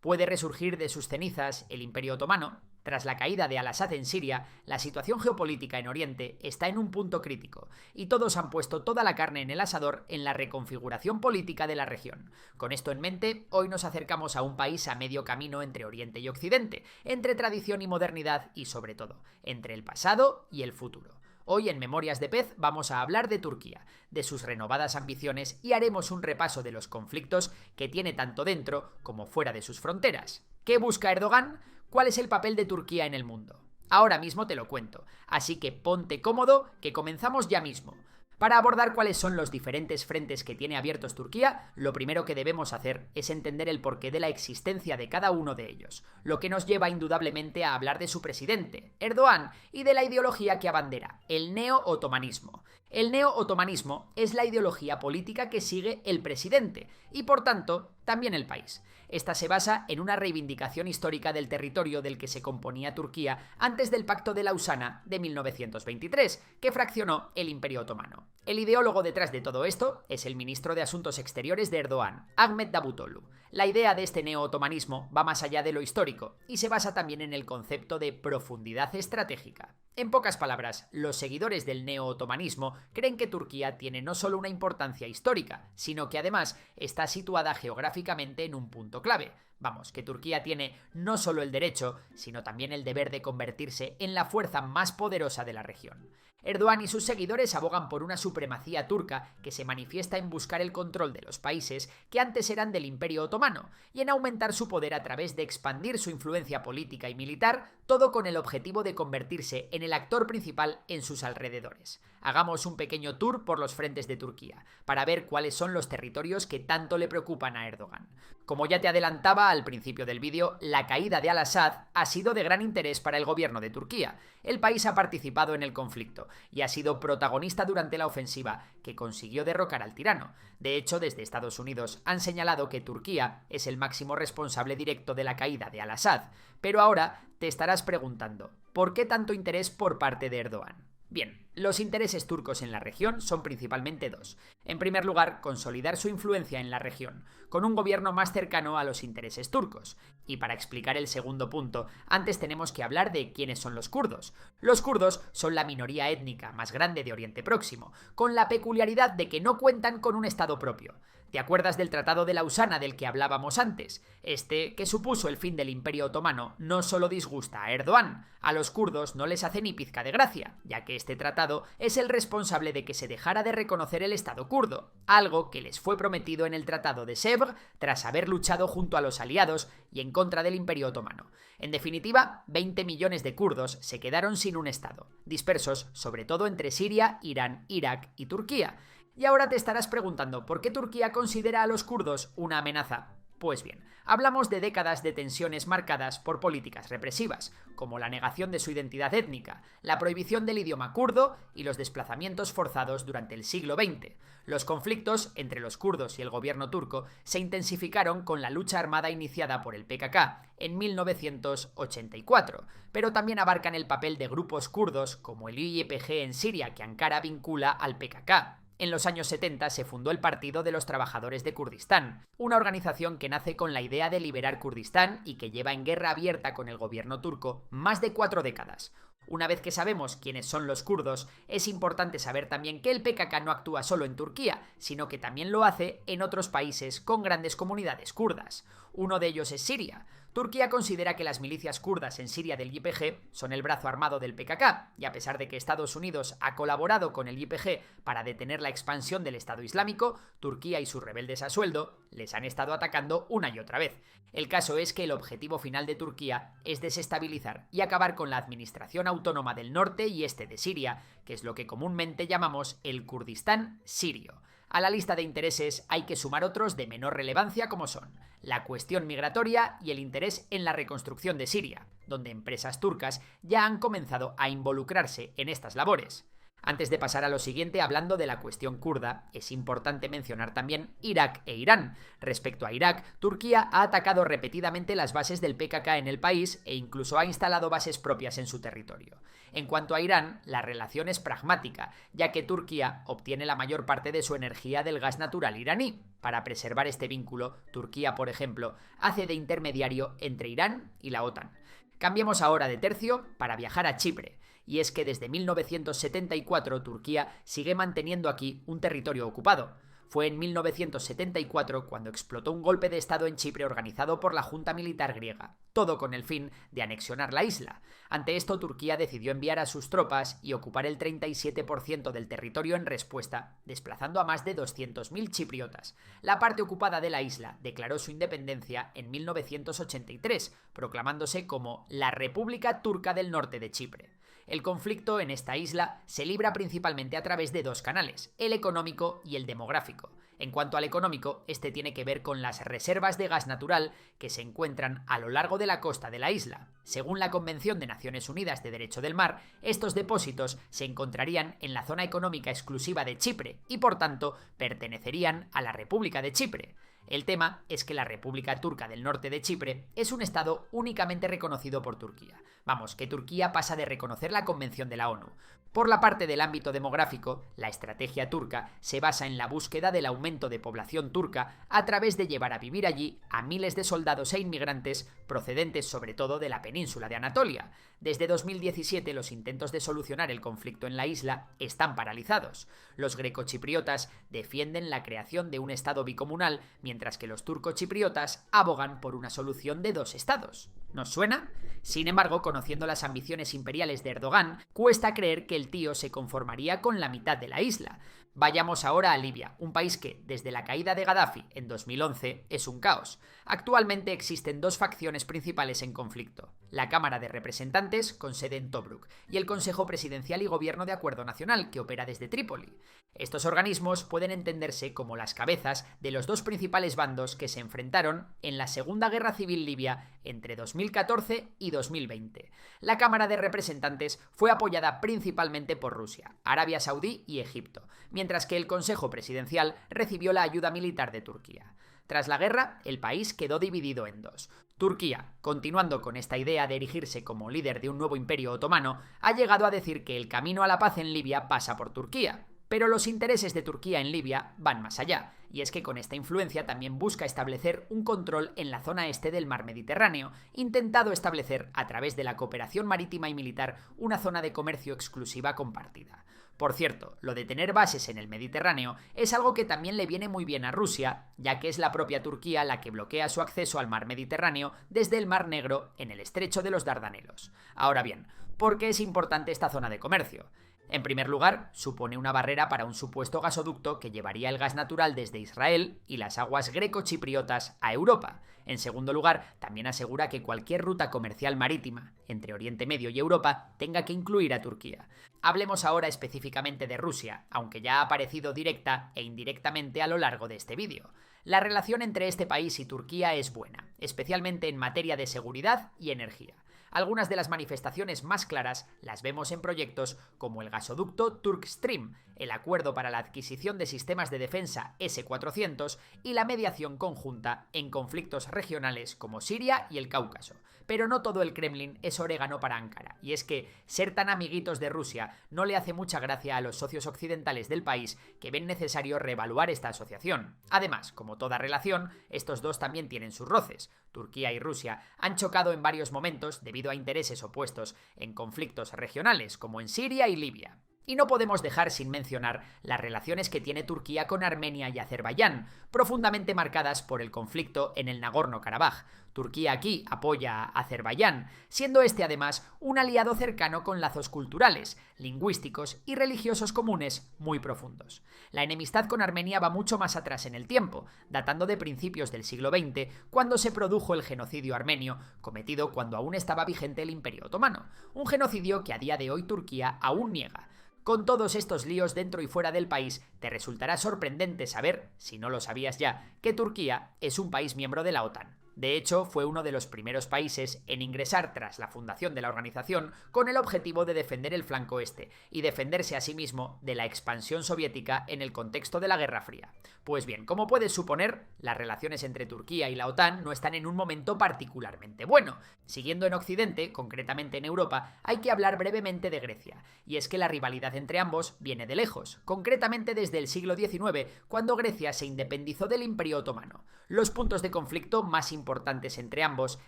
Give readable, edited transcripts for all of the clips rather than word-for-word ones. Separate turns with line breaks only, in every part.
¿Puede resurgir de sus cenizas el Imperio Otomano? Tras la caída de Al-Asad en Siria, la situación geopolítica en Oriente está en un punto crítico, y todos han puesto toda la carne en el asador en la reconfiguración política de la región. Con esto en mente, hoy nos acercamos a un país a medio camino entre Oriente y Occidente, entre tradición y modernidad y, sobre todo, entre el pasado y el futuro. Hoy en Memorias de Pez vamos a hablar de Turquía, de sus renovadas ambiciones y haremos un repaso de los conflictos que tiene tanto dentro como fuera de sus fronteras. ¿Qué busca Erdogan? ¿Cuál es el papel de Turquía en el mundo? Ahora mismo te lo cuento, así que ponte cómodo que comenzamos ya mismo. Para abordar cuáles son los diferentes frentes que tiene abiertos Turquía, lo primero que debemos hacer es entender el porqué de la existencia de cada uno de ellos, lo que nos lleva indudablemente a hablar de su presidente, Erdogan, y de la ideología que abandera, el neo-otomanismo. El neo-otomanismo es la ideología política que sigue el presidente, y por tanto, también el país. Esta se basa en una reivindicación histórica del territorio del que se componía Turquía antes del Pacto de Lausana de 1923, que fraccionó el Imperio Otomano. El ideólogo detrás de todo esto es el ministro de Asuntos Exteriores de Erdogan, Ahmet Davutoglu. La idea de este neo-otomanismo va más allá de lo histórico y se basa también en el concepto de profundidad estratégica. En pocas palabras, los seguidores del neo-otomanismo creen que Turquía tiene no solo una importancia histórica, sino que además está situada geográficamente en un punto clave. Vamos, que Turquía tiene no solo el derecho, sino también el deber de convertirse en la fuerza más poderosa de la región. Erdogan y sus seguidores abogan por una supremacía turca que se manifiesta en buscar el control de los países que antes eran del Imperio Otomano y en aumentar su poder a través de expandir su influencia política y militar, todo con el objetivo de convertirse en el actor principal en sus alrededores. Hagamos un pequeño tour por los frentes de Turquía, para ver cuáles son los territorios que tanto le preocupan a Erdogan. Como ya te adelantaba al principio del vídeo, la caída de Al-Asad ha sido de gran interés para el gobierno de Turquía. El país ha participado en el conflicto y ha sido protagonista durante la ofensiva que consiguió derrocar al tirano. De hecho, desde Estados Unidos han señalado que Turquía es el máximo responsable directo de la caída de Al-Asad. Pero ahora te estarás preguntando, ¿por qué tanto interés por parte de Erdogan? Bien, los intereses turcos en la región son principalmente dos. En primer lugar, consolidar su influencia en la región, con un gobierno más cercano a los intereses turcos. Y para explicar el segundo punto, antes tenemos que hablar de quiénes son los kurdos. Los kurdos son la minoría étnica más grande de Oriente Próximo, con la peculiaridad de que no cuentan con un estado propio. ¿Te acuerdas del Tratado de Lausana del que hablábamos antes? Este, que supuso el fin del Imperio Otomano, no solo disgusta a Erdogan, a los kurdos no les hace ni pizca de gracia, ya que este tratado es el responsable de que se dejara de reconocer el Estado kurdo, algo que les fue prometido en el Tratado de Sèvres tras haber luchado junto a los aliados y en contra del Imperio Otomano. En definitiva, 20 millones de kurdos se quedaron sin un Estado, dispersos sobre todo entre Siria, Irán, Irak y Turquía. Y ahora te estarás preguntando, ¿por qué Turquía considera a los kurdos una amenaza? Pues bien, hablamos de décadas de tensiones marcadas por políticas represivas, como la negación de su identidad étnica, la prohibición del idioma kurdo y los desplazamientos forzados durante el siglo XX. Los conflictos entre los kurdos y el gobierno turco se intensificaron con la lucha armada iniciada por el PKK en 1984, pero también abarcan el papel de grupos kurdos como el YPG en Siria, que Ankara vincula al PKK. En los años 70 se fundó el Partido de los Trabajadores de Kurdistán, una organización que nace con la idea de liberar Kurdistán y que lleva en guerra abierta con el gobierno turco más de 4 décadas. Una vez que sabemos quiénes son los kurdos, es importante saber también que el PKK no actúa solo en Turquía, sino que también lo hace en otros países con grandes comunidades kurdas. Uno de ellos es Siria. Turquía considera que las milicias kurdas en Siria del YPG son el brazo armado del PKK, y a pesar de que Estados Unidos ha colaborado con el YPG para detener la expansión del Estado Islámico, Turquía y sus rebeldes a sueldo les han estado atacando una y otra vez. El caso es que el objetivo final de Turquía es desestabilizar y acabar con la administración autónoma del norte y este de Siria, que es lo que comúnmente llamamos el Kurdistán sirio. A la lista de intereses hay que sumar otros de menor relevancia como son la cuestión migratoria y el interés en la reconstrucción de Siria, donde empresas turcas ya han comenzado a involucrarse en estas labores. Antes de pasar a lo siguiente, hablando de la cuestión kurda, es importante mencionar también Irak e Irán. Respecto a Irak, Turquía ha atacado repetidamente las bases del PKK en el país e incluso ha instalado bases propias en su territorio. En cuanto a Irán, la relación es pragmática, ya que Turquía obtiene la mayor parte de su energía del gas natural iraní. Para preservar este vínculo, Turquía, por ejemplo, hace de intermediario entre Irán y la OTAN. Cambiemos ahora de tercio para viajar a Chipre. Y es que desde 1974 Turquía sigue manteniendo aquí un territorio ocupado. Fue en 1974 cuando explotó un golpe de estado en Chipre organizado por la Junta Militar griega, todo con el fin de anexionar la isla. Ante esto, Turquía decidió enviar a sus tropas y ocupar el 37% del territorio en respuesta, desplazando a más de 200.000 chipriotas. La parte ocupada de la isla declaró su independencia en 1983, proclamándose como la República Turca del Norte de Chipre. El conflicto en esta isla se libra principalmente a través de dos canales, el económico y el demográfico. En cuanto al económico, este tiene que ver con las reservas de gas natural que se encuentran a lo largo de la costa de la isla. Según la Convención de Naciones Unidas de Derecho del Mar, estos depósitos se encontrarían en la zona económica exclusiva de Chipre y, por tanto, pertenecerían a la República de Chipre. El tema es que la República Turca del Norte de Chipre es un estado únicamente reconocido por Turquía. Vamos, que Turquía pasa de reconocer la Convención de la ONU. Por la parte del ámbito demográfico, la estrategia turca se basa en la búsqueda del aumento de población turca a través de llevar a vivir allí a miles de soldados e inmigrantes procedentes sobre todo de la península de Anatolia. Desde 2017 los intentos de solucionar el conflicto en la isla están paralizados. Los grecochipriotas defienden la creación de un estado bicomunal, mientras que los turcochipriotas abogan por una solución de dos estados. ¿Nos suena? Sin embargo, conociendo las ambiciones imperiales de Erdogan, cuesta creer que el tío se conformaría con la mitad de la isla. Vayamos ahora a Libia, un país que, desde la caída de Gaddafi en 2011, es un caos. Actualmente existen dos facciones principales en conflicto: la Cámara de Representantes, con sede en Tobruk, y el Consejo Presidencial y Gobierno de Acuerdo Nacional, que opera desde Trípoli. Estos organismos pueden entenderse como las cabezas de los dos principales bandos que se enfrentaron en la Segunda Guerra Civil Libia entre 2014 y 2020. La Cámara de Representantes fue apoyada principalmente por Rusia, Arabia Saudí y Egipto, mientras que el Consejo Presidencial recibió la ayuda militar de Turquía. Tras la guerra, el país quedó dividido en dos. Turquía, continuando con esta idea de erigirse como líder de un nuevo imperio otomano, ha llegado a decir que el camino a la paz en Libia pasa por Turquía. Pero los intereses de Turquía en Libia van más allá, y es que con esta influencia también busca establecer un control en la zona este del mar Mediterráneo, intentado establecer a través de la cooperación marítima y militar una zona de comercio exclusiva compartida. Por cierto, lo de tener bases en el Mediterráneo es algo que también le viene muy bien a Rusia, ya que es la propia Turquía la que bloquea su acceso al mar Mediterráneo desde el Mar Negro en el estrecho de los Dardanelos. Ahora bien, ¿por qué es importante esta zona de comercio? En primer lugar, supone una barrera para un supuesto gasoducto que llevaría el gas natural desde Israel y las aguas greco-chipriotas a Europa. En segundo lugar, también asegura que cualquier ruta comercial marítima entre Oriente Medio y Europa tenga que incluir a Turquía. Hablemos ahora específicamente de Rusia, aunque ya ha aparecido directa e indirectamente a lo largo de este vídeo. La relación entre este país y Turquía es buena, especialmente en materia de seguridad y energía. Algunas de las manifestaciones más claras las vemos en proyectos como el gasoducto Turkstream, el acuerdo para la adquisición de sistemas de defensa S-400 y la mediación conjunta en conflictos regionales como Siria y el Cáucaso. Pero no todo el Kremlin es orégano para Ankara, y es que ser tan amiguitos de Rusia no le hace mucha gracia a los socios occidentales del país, que ven necesario reevaluar esta asociación. Además, como toda relación, estos dos también tienen sus roces. Turquía y Rusia han chocado en varios momentos debido a intereses opuestos en conflictos regionales como en Siria y Libia. Y no podemos dejar sin mencionar las relaciones que tiene Turquía con Armenia y Azerbaiyán, profundamente marcadas por el conflicto en el Nagorno-Karabaj. Turquía aquí apoya a Azerbaiyán, siendo este además un aliado cercano con lazos culturales, lingüísticos y religiosos comunes muy profundos. La enemistad con Armenia va mucho más atrás en el tiempo, datando de principios del siglo XX, cuando se produjo el genocidio armenio, cometido cuando aún estaba vigente el Imperio Otomano, un genocidio que a día de hoy Turquía aún niega. Con todos estos líos dentro y fuera del país, te resultará sorprendente saber, si no lo sabías ya, que Turquía es un país miembro de la OTAN. De hecho, fue uno de los primeros países en ingresar tras la fundación de la organización con el objetivo de defender el flanco este y defenderse a sí mismo de la expansión soviética en el contexto de la Guerra Fría. Pues bien, como puedes suponer, las relaciones entre Turquía y la OTAN no están en un momento particularmente bueno. Siguiendo en Occidente, concretamente en Europa, hay que hablar brevemente de Grecia, y es que la rivalidad entre ambos viene de lejos, concretamente desde el siglo XIX, cuando Grecia se independizó del Imperio Otomano. Los puntos de conflicto más importantes entre ambos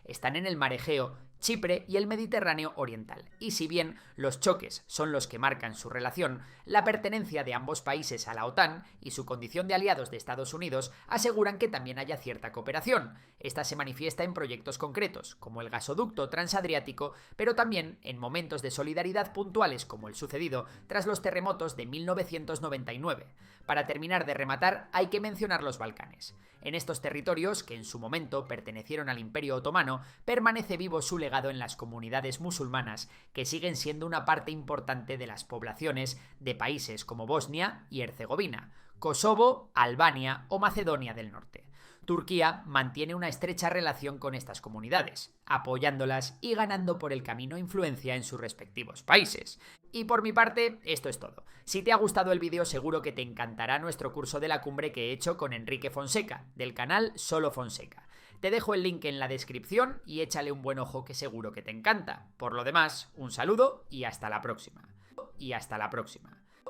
están en el Mar Egeo, Chipre y el Mediterráneo oriental, y si bien los choques son los que marcan su relación, la pertenencia de ambos países a la OTAN y su condición de aliados de Estados Unidos aseguran que también haya cierta cooperación. Esta se manifiesta en proyectos concretos, como el gasoducto transadriático, pero también en momentos de solidaridad puntuales como el sucedido tras los terremotos de 1999. Para terminar de rematar, hay que mencionar los Balcanes. En estos territorios, que en su momento pertenecieron al Imperio Otomano, permanece vivo su legado en las comunidades musulmanas, que siguen siendo una parte importante de las poblaciones de países como Bosnia y Herzegovina, Kosovo, Albania o Macedonia del Norte. Turquía mantiene una estrecha relación con estas comunidades, apoyándolas y ganando por el camino influencia en sus respectivos países. Y por mi parte, esto es todo. Si te ha gustado el vídeo, seguro que te encantará nuestro curso de la cumbre que he hecho con Enrique Fonseca, del canal Solo Fonseca. Te dejo el link en la descripción y échale un buen ojo que seguro que te encanta. Por lo demás, un saludo y hasta la próxima.